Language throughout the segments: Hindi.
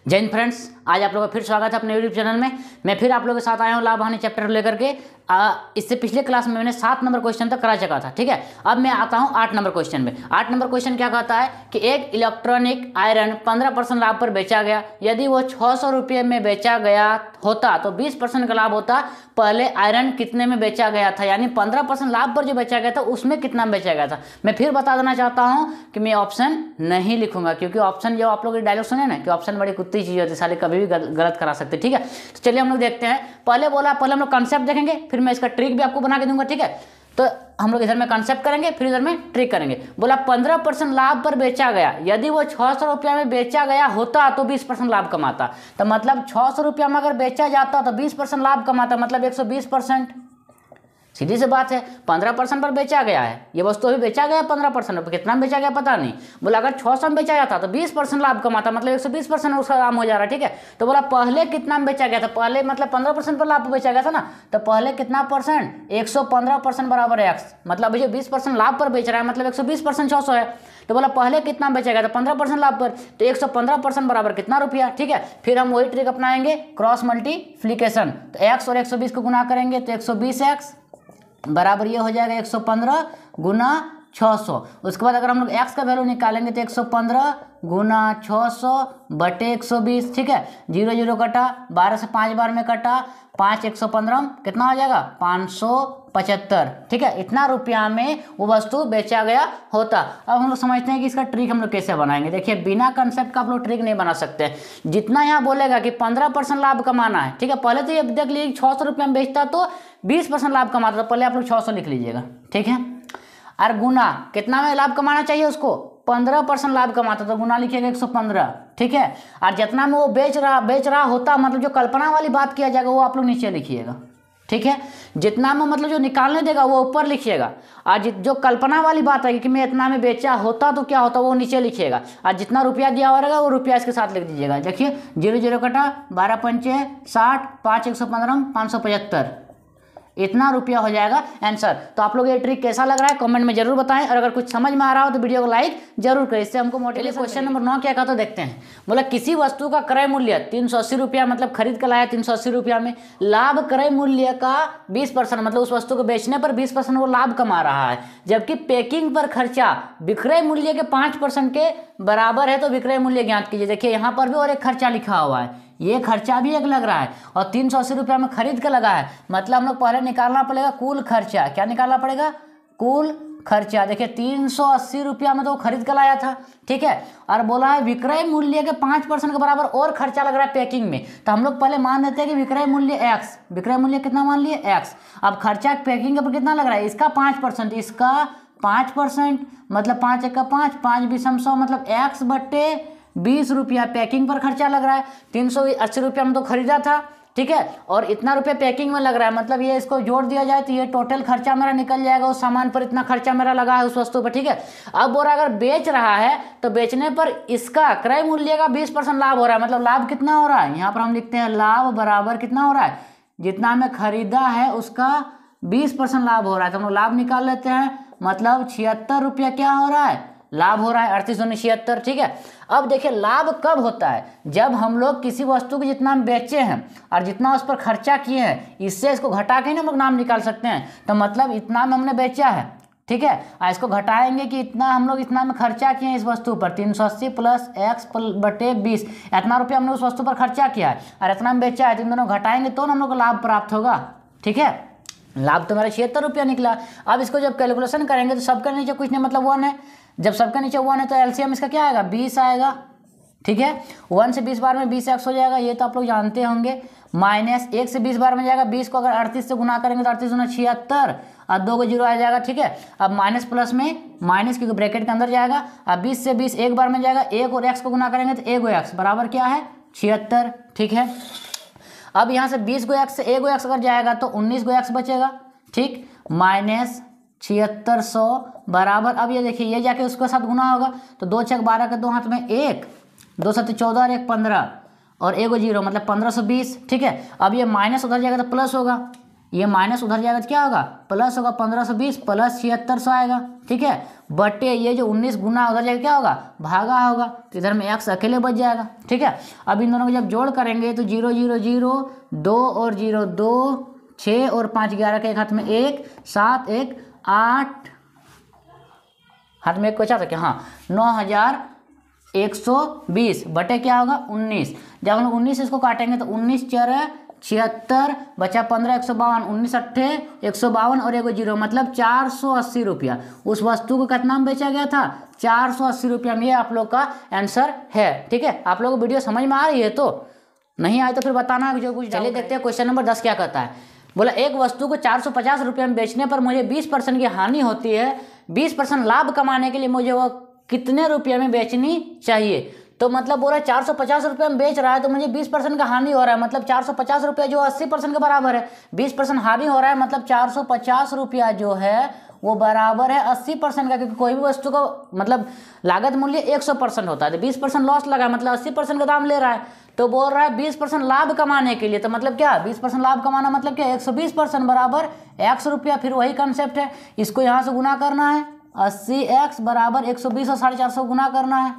जय हिंद फ्रेंड्स, आज आप लोगों का फिर स्वागत है अपने यूट्यूब चैनल में। मैं फिर आप लोगों के साथ आया हूँ लाभ हानि चैप्टर लेकर के। इससे पिछले क्लास में मैंने 7 नंबर क्वेश्चन तक करा चुका था, ठीक है। अब मैं आता हूँ 8 नंबर क्वेश्चन में। 8 नंबर क्वेश्चन क्या कहता है कि एक इलेक्ट्रॉनिक आयरन 15% लाभ पर बेचा गया। यदि वो 600 रुपये में बेचा गया होता तो 20% का लाभ होता। पहले आयरन कितने में बेचा गया था, यानी 15% लाभ पर जो बेचा गया था उसमें कितना में बेचा गया था। मैं फिर बता देना चाहता हूँ कि मैं ऑप्शन नहीं लिखूंगा, क्योंकि ऑप्शन जो आप लोग डायलॉग सुने ना कि ऑप्शन बड़ी कुत्ती चीज़ होती है, साले कभी भी गलत करा सकते, ठीक है। तो चलिए हम लोग देखते हैं। पहले हम लोग कॉन्सेप्ट देखेंगे, फिर मैं इसका ट्रिक भी आपको बना के दूंगा, ठीक है। तो हम लोग इधर में कॉन्सेप्ट करेंगे, फिर इधर में ट्रिक करेंगे। बोला 15% लाभ पर बेचा गया। यदि वो 600 रुपया में बेचा गया होता तो 20% लाभ कमाता। तो मतलब 600 रुपया में अगर बेचा जाता तो 20% लाभ कमाता, मतलब 120%। सीधी सी बात है, 15% पर बेचा गया है, ये वस्तु अभी बेचा गया 15% पर, कितना में बेचा गया पता नहीं। बोला अगर 600 में बेचा जाता तो 20% लाभ कमाता, मतलब 120% उसका दाम हो जा रहा है, ठीक है। तो बोला पहले कितना में बेचा गया था, पहले मतलब 15% पर लाभ बेचा गया था ना, तो पहले कितना परसेंट, 115% बराबर एक्स, मतलब जो 20% लाभ पर बेच रहा है मतलब 120% 600 है। तो बोला पहले कितना बेचा गया था 15% लाभ पर, तो 115% बराबर कितना रुपया, ठीक है। फिर हम वही ट्रिक अपनाएंगे, क्रॉस मल्टीप्लिकेशन। तो एक्स और 120 को गुना करेंगे तो 120x बराबर ये हो जाएगा 115 गुना 600। उसके बाद अगर हम लोग x का वैल्यू निकालेंगे तो 115 गुना 600 बटे 120, ठीक है। 0 0 कटा, 12 से 5 बार में कटा, 5 115 कितना हो जाएगा 575, ठीक है। इतना रुपया में वो वस्तु बेचा गया होता। अब हम लोग समझते हैं कि इसका ट्रिक हम लोग कैसे बनाएंगे। देखिए बिना कंसेप्ट का आप लोग ट्रिक नहीं बना सकते। जितना यहाँ बोलेगा कि 15% लाभ कमाना है, ठीक है। पहले तो ये देख लीजिए 600 रुपये में बेचता तो 20% लाभ कमाता, तो पहले आप लोग 600 लिख लीजिएगा, ठीक है। और गुना कितना में लाभ कमाना चाहिए उसको, 15% लाभ कमाता तो गुना लिखिएगा 115, ठीक है। और जितना में वो बेच रहा होता, मतलब जो कल्पना वाली बात किया जाएगा वो आप लोग नीचे लिखिएगा, ठीक है। जितना में मतलब जो निकालने देगा वो ऊपर लिखिएगा, और जो कल्पना वाली बात है कि मैं इतना में बेचा होता तो क्या होता वो नीचे लिखिएगा। और जितना रुपया दिया हुआ रहेगा वो रुपया इसके साथ लिख दीजिएगा। देखिए 0 0 कटा, 12 पंचे 60, 5 115 575, इतना रुपया हो जाएगा आंसर। तो आप लोग ये ट्रिक कैसा लग रहा है कमेंट में जरूर बताएं, और अगर कुछ समझ में आ रहा हो तो वीडियो को लाइक जरूर करें, इससे हमको मोटिवेशन। क्वेश्चन नंबर 9 क्या कहता तो देखते हैं। बोला किसी वस्तु का क्रय मूल्य 380 रुपया, मतलब खरीद कर लाया 380 रुपया में, लाभ क्रय मूल्य का 20%, मतलब उस वस्तु को बेचने पर 20% वो लाभ कमा रहा है। जबकि पैकिंग पर खर्चा विक्रय मूल्य के 5% के बराबर है, तो विक्रय मूल्य ज्ञात कीजिए। देखिए यहाँ पर भी और एक खर्चा लिखा हुआ है, ये खर्चा भी एक लग रहा है, और 380 रुपया में खरीद के लगा है, मतलब हम लोग पहले निकालना पड़ेगा कुल खर्चा। क्या निकालना पड़ेगा, कुल खर्चा। देखिए 380 रुपया में तो खरीद के लाया था, ठीक है। और बोला है विक्रय मूल्य के 5% के बराबर और खर्चा लग रहा है पैकिंग में, तो हम लोग पहले मान लेते हैं कि विक्रय मूल्य x, विक्रय मूल्य कितना मान लिए x। अब खर्चा पैकिंग के ऊपर कितना लग रहा है, इसका 5%, इसका 5%, मतलब 5 1 का 5, 5 20 100, मतलब x बटे 20 रुपया पैकिंग पर खर्चा लग रहा है। 380 रुपया में तो खरीदा था, ठीक है, और इतना रुपया पैकिंग में लग रहा है, मतलब ये इसको जोड़ दिया जाए तो ये टोटल खर्चा मेरा निकल जाएगा। उस सामान पर इतना खर्चा मेरा लगा है उस वस्तु पर, ठीक है। अब बोरा अगर बेच रहा है तो बेचने पर इसका क्रय मूल्य का 20% लाभ हो रहा है, मतलब लाभ कितना हो रहा है, यहाँ पर हम लिखते हैं लाभ बराबर कितना हो रहा है, जितना में खरीदा है उसका 20% लाभ हो रहा है। तो हम लोग लाभ निकाल लेते हैं, मतलब 76 रुपया क्या हो रहा है, लाभ हो रहा है 3876, ठीक है। अब देखिए लाभ कब होता है, जब हम लोग किसी वस्तु को जितना हम बेचे हैं और जितना उस पर खर्चा किए हैं, इससे इसको घटा के हम लोग नाम निकाल सकते हैं। तो मतलब इतना में हमने बेचा है, ठीक है, और इसको घटाएंगे कि इतना हम लोग इतना में खर्चा किए हैं इस वस्तु पर, 380 प्लस x बटे 20, इतना रुपया हमने उस वस्तु पर खर्चा किया है और इतना में बेचा है, तो इन दोनों घटाएंगे तो हम लोग को लाभ प्राप्त होगा, ठीक है। लाभ तो मेरा 76 रुपया निकला। अब इसको जब कैलकुलेशन करेंगे तो सबका नीचे कुछ नहीं, मतलब 1 है, जब सबका नीचे 1 है तो एलसीएम इसका क्या आएगा 20 आएगा, ठीक है। 1 से 20 बार में 20x हो जाएगा, ये तो आप लोग जानते होंगे। माइनस 1 से 20 बार में जाएगा, 20 को अगर 38 से गुना करेंगे तो 38 गुना 76, और 2 को 0 आ जाएगा, ठीक है। अब माइनस प्लस में माइनस क्योंकि ब्रैकेट के अंदर जाएगा। अब 20 से 20 एक बार में जाएगा, 1 और x को गुना करेंगे तो 1 x बराबर क्या है 76, ठीक है। अब यहाँ से 20 को x से 1 x अगर जाएगा तो 19 को x बचेगा, ठीक, माइनस 7600 बराबर, अब ये देखिए ये जाके उसके साथ गुना होगा तो 2 6 12 के 2 हाथ में 1, 2 7 14 और 1 15 और 1 0, मतलब 1520, ठीक है। अब ये माइनस उधर जाएगा तो प्लस होगा, ये माइनस उधर जाएगा तो क्या होगा, प्लस होगा 1520 प्लस 7600 आएगा, ठीक है, बटे ये जो 19 गुना उधर जाएगा क्या होगा, भागा होगा, तो इधर में x अकेले बच जाएगा, ठीक है। अब इन दोनों को जब जोड़ करेंगे तो 0 0 0 2 और 0 2 6 और 5 11 के एक हाथ में 1 7 1 8 हाथ में एक बचा था क्या, हाँ 9120 बटे क्या होगा 19। जब हम लोग 19 इसको काटेंगे तो 19 4 76 बचा 15 152 19 अट्ठे 152 और एगो जीरो मतलब 480 रुपया उस वस्तु को कितना में बेचा गया था, 480 रुपया में। ये आप लोग का आंसर है, ठीक है। आप लोगों को वीडियो समझ में आ रही है, तो नहीं आए तो फिर बताना जो कुछ। चलिए देखते हैं क्वेश्चन नंबर 10 क्या कहता है। बोला एक वस्तु को 450 रुपये में बेचने पर मुझे 20% की हानि होती है, 20% लाभ कमाने के लिए मुझे वो कितने रुपये में बेचनी चाहिए। तो मतलब बोला 450 रुपये में बेच रहा है तो मुझे 20% का हानि हो रहा है, मतलब 450 रुपया जो 80% के बराबर है, 20% हानि हो रहा है मतलब 450 रुपया जो है वो बराबर है 80% का, क्योंकि कोई भी वस्तु का मतलब लागत मूल्य 100% होता है, तो 20% लॉस लगा मतलब 80% का दाम ले रहा है। तो बोल रहा है 20% लाभ कमाने के लिए, तो मतलब क्या 20% लाभ कमाना मतलब क्या 120% बराबर x रुपया। फिर वही कंसेप्ट है, इसको यहाँ से गुना करना है, 80x बराबर 120 और 450 गुना करना है,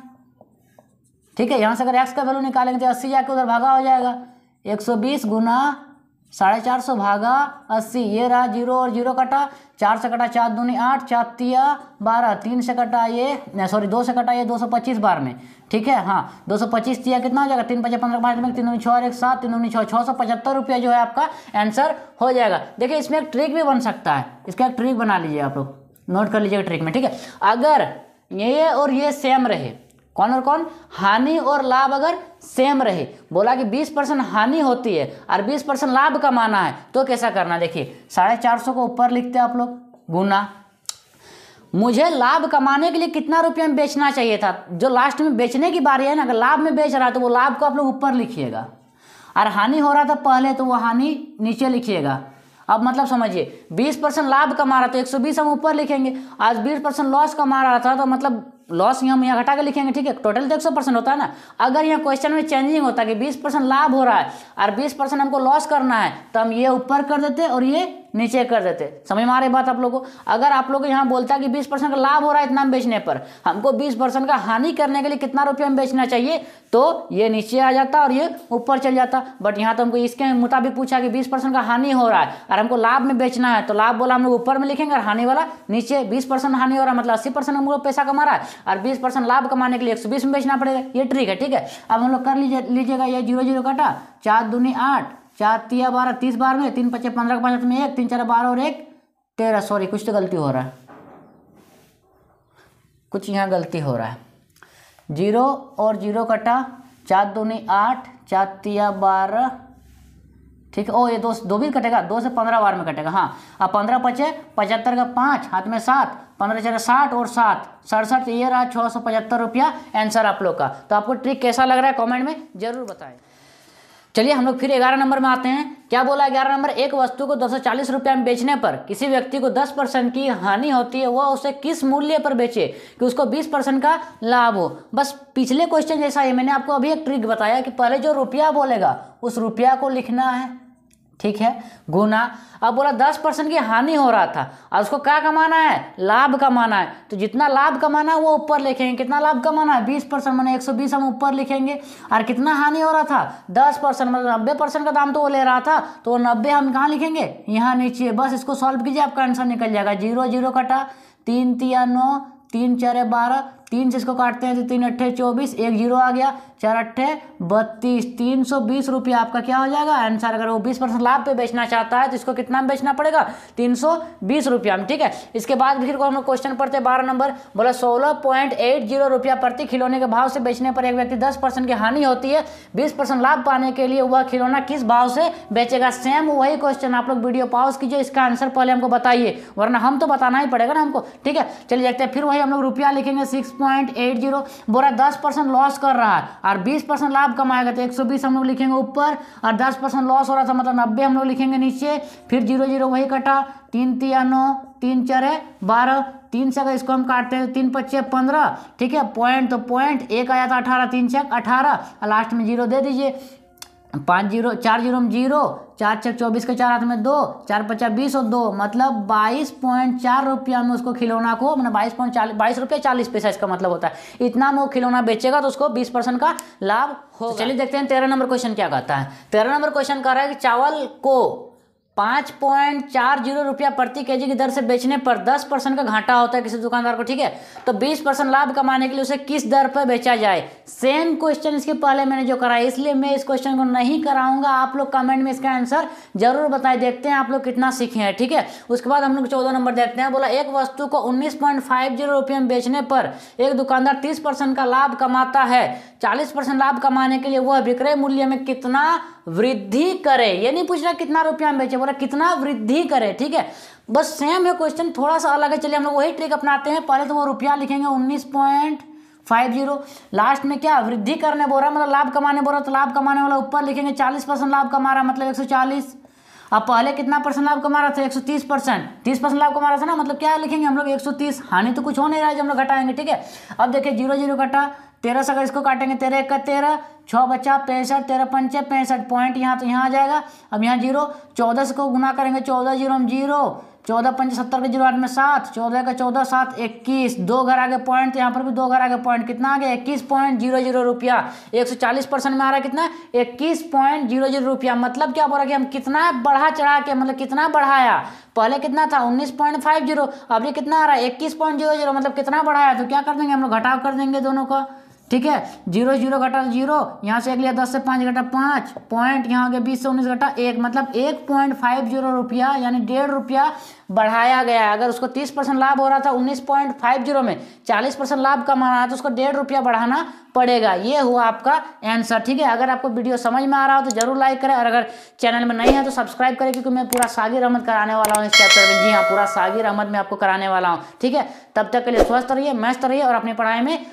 ठीक है। यहाँ से अगर x का वैल्यू निकालेंगे तो 80 जाके उधर भागा हो जाएगा, 120 गुना 450 भागा 80, ये रहा 0 और 0 कटा, 4 से कटा 4 दूनी 8 4 तिया 12, 3 से कटा ये सॉरी 2 से कटा ये 225 बार में, ठीक है, हाँ 225 तिया कितना हो जाएगा 3 5 15 5 में 3 दूनी 6 और 1 7 3 दूनी 6 675 रुपया जो है आपका आंसर हो जाएगा। देखिए इसमें एक ट्रिक भी बन सकता है, इसका एक ट्रिक बना लीजिए, आप लोग नोट कर लीजिएगा ट्रिक में, ठीक है। अगर ये और ये सेम रहे, कौन और कौन, हानि और लाभ अगर सेम रहे, बोला कि 20% हानि होती है और 20% लाभ कमाना है, तो कैसा करना, देखिए 450 को ऊपर लिखते हैं आप लोग, गुना मुझे लाभ कमाने के लिए कितना रुपया में बेचना चाहिए था, जो लास्ट में बेचने की बारी है ना, अगर लाभ में बेच रहा है तो वो लाभ को आप लोग ऊपर लिखिएगा, और हानि हो रहा था पहले तो वो हानि नीचे लिखिएगा। अब मतलब समझिए 20% लाभ कमा रहा था 120 हम ऊपर लिखेंगे, आज 20% लॉस कमा रहा था तो मतलब लॉस हम यहाँ घटा के लिखेंगे, ठीक है, टोटल तो 100% होता है ना। अगर यहाँ क्वेश्चन में चेंजिंग होता कि 20% लाभ हो रहा है और 20% हमको लॉस करना है, तो हम ये ऊपर कर देते और ये नीचे कर देते। समझ में आ रही बात आप लोगों को। अगर आप लोग यहाँ बोलता कि 20% का लाभ हो रहा है इतना में बेचने पर, हमको 20% का हानि करने के लिए कितना रुपया में बेचना चाहिए, तो ये नीचे आ जाता और ये ऊपर चल जाता। बट यहाँ तो हमको इसके मुताबिक पूछा कि 20% का हानि हो रहा है और हमको लाभ में बेचना है, तो लाभ बोला हम लोग ऊपर में लिखेंगे और हानि वाला नीचे। 20% हानि हो रहा है मतलब 80% हम लोग पैसा कमा रहा है और 20% लाभ कमाने के लिए 120 में बेचना पड़ेगा, ये ट्रिक है, ठीक है। अब हम लोग कर लीजिएगा, ये 0 0 कटा, 4 दूनी 8 4 तिया 12 30 बार में, 3 5 15 के 5 में 1 3 4 12 और 1 13, सॉरी कुछ तो गलती हो रहा है, कुछ यहाँ गलती हो रहा है, 0 और 0 कटा, 4 दूनी 8 4 तिया 12, ठीक है। ओ ये दो भी कटेगा, 2 से 15 बार में कटेगा, हाँ। अब 15 पचे 75 का 5 हाथ में 7, 15 4 60 और 7 67, ये रहा 675 रुपया आंसर आप लोग का। तो आपको ट्रिक कैसा लग रहा है कमेंट में जरूर बताएं। चलिए हम लोग फिर 11 नंबर में आते हैं। क्या बोला 11 नंबर, एक वस्तु को 240 रुपये में बेचने पर किसी व्यक्ति को 10% की हानि होती है, वह उसे किस मूल्य पर बेचे कि उसको 20% का लाभ हो। बस पिछले क्वेश्चन जैसा है, मैंने आपको अभी एक ट्रिक बताया कि पहले जो रुपया बोलेगा उस रुपया को लिखना है, ठीक है, गुना। अब बोला 10% की हानि हो रहा था और उसको क्या कमाना है, लाभ कमाना है, तो जितना लाभ कमाना है वो ऊपर लिखेंगे। कितना लाभ कमाना है 20%, मैंने 120 हम ऊपर लिखेंगे। और कितना हानि हो रहा था 10%, मतलब 90% का दाम तो वो ले रहा था, तो वो 90 हम कहाँ लिखेंगे, यहाँ नीचे। बस इसको सॉल्व कीजिए, आपका आंसर निकल जाएगा। 0 0 कटा, 3 तिया 9 3 4 12, 3 से इसको काटते हैं तो 3 अट्ठे 24, 1 0 आ गया, 4 अट्ठे 32, 320 रुपया आपका क्या हो जाएगा आंसर। अगर वो 20% लाभ पे बेचना चाहता है तो इसको कितना में बेचना पड़ेगा, 320 रुपया में, ठीक है। इसके बाद फिर को हम लोग क्वेश्चन पढ़ते हैं 12 नंबर। बोला 16.80 रुपया प्रति खिलौने के भाव से बेचने पर एक व्यक्ति 10% की हानि होती है, 20% लाभ पाने के लिए वह खिलौना किस भाव से बेचेगा। सेम वही क्वेश्चन, आप लोग वीडियो पॉज कीजिए, इसका आंसर पहले हमको बताइए, वरना हम तो बताना ही पड़ेगा ना हमको, ठीक है। चलिए देखते हैं, फिर वही हम लोग रुपया लिखेंगे 6.80। बोला 10% लॉस कर रहा है और 20% लाभ कमाएगा, तो 120 हम लोग लिखेंगे ऊपर, और 10% लॉस हो रहा था मतलब 90 हम लोग लिखेंगे नीचे। फिर 0 0 वही कटा, 3 तिया 9 3 4 12, 3 से अगर इसको हम काटते हैं 3 5 15, ठीक है। पॉइंट तो पॉइंट 1 आया था 18, 3 6 18, और लास्ट में 0 दे दीजिए। 5 जीरो 4 जीरो में 0, 4 छः 24 के 4 हाथ में 2, 4 पचास 20 और 2 मतलब 22.4 रुपया में उसको खिलौना को, मतलब 22 रुपये 40 पैसा इसका मतलब होता है। इतना में वो खिलौना बेचेगा तो उसको 20% का लाभ होगा। चलिए देखते हैं 13 नंबर क्वेश्चन क्या कहता है। 13 नंबर क्वेश्चन कह रहा है कि चावल को 5.40 रुपया प्रति केजी की दर से बेचने पर 10% का घाटा होता है किसी दुकानदार को, ठीक है। तो 20% लाभ कमाने के लिए उसे किस दर पर बेचा जाए। सेम क्वेश्चन इसके पहले मैंने जो कराया, इसलिए मैं इस क्वेश्चन को नहीं कराऊंगा। आप लोग कमेंट में इसका आंसर जरूर बताएं, देखते हैं आप लोग कितना सीखे हैं, ठीक है। उसके बाद हम लोग 14 नंबर देखते हैं। बोला एक वस्तु को 19.50 रुपये में बेचने पर एक दुकानदार 30% का लाभ कमाता है। 40% लाभ कमाने के लिए वह विक्रय मूल्य में कितना वृद्धि करे। ये नहीं पूछ रहा कितना रुपया में बेचे, बोला कितना वृद्धि करे, ठीक है। बस सेम है क्वेश्चन, थोड़ा सा अलग है। चलिए हम लोग वही ट्रिक अपनाते हैं। पहले तो वो रुपया लिखेंगे 19.50, लास्ट में क्या वृद्धि करने बोल रहा है, मतलब लाभ कमाने बोल रहा है, तो लाभ कमाने वाला ऊपर लिखेंगे 40% लाभ कमा रहा है मतलब 140। अब पहले कितना परसेंट लाभ कमा रहा था 130%, 30% लाभ कमा रहा था ना, मतलब क्या लिखेंगे हम लोग 130। हानि तो कुछ हो नहीं रहा है जब हम लोग घटाएंगे, ठीक है। अब देखिए 0 0 घटा 13 से अगर इसको काटेंगे 13 1 13, 6 बचा 65, 13 पंचे 65 पॉइंट यहाँ तो यहाँ आ जाएगा। अब यहाँ 0, 14 से को गुना करेंगे 14 0 में 0, 14 पंच 70 के 0 8 में 7, 14 का 14 7 21, 2 घर आगे पॉइंट, यहाँ पर भी 2 घर आगे पॉइंट, कितना आ गया 21.00 रुपया। 140% में आ रहा है कितना 21.00 रुपया। मतलब क्या बोल रहा है कि हम कितना बढ़ा चढ़ा के, मतलब कितना बढ़ाया। पहले कितना था 19.50, अब ये कितना आ रहा है 21.00, मतलब कितना बढ़ाया। तो क्या कर देंगे हम लोग घटाव कर देंगे दोनों का, ठीक है। 0 0 घटा 0, यहाँ से अगले 10 से 5 घटा 5 पॉइंट, यहाँ आगे 20 से 19 घटा 1, मतलब 1.50 रुपया यानी 1.5 रुपया बढ़ाया गया है। अगर उसको 30% लाभ हो रहा था 19.50 में, 40% लाभ कमाना है तो उसको 1.5 रुपया बढ़ाना पड़ेगा। ये हुआ आपका आंसर, ठीक है। अगर आपको वीडियो समझ में आ रहा हो तो जरूर लाइक करें, और अगर चैनल में नहीं है तो सब्सक्राइब करें, क्योंकि मैं पूरा सागिर अहमद कराने वाला हूँ इस चैप्टर में। जी हाँ, पूरा सागिर अहमद में आपको कराने वाला हूँ, ठीक है। तब तक के लिए स्वस्थ रहिए, मस्त रहिए और अपनी पढ़ाई में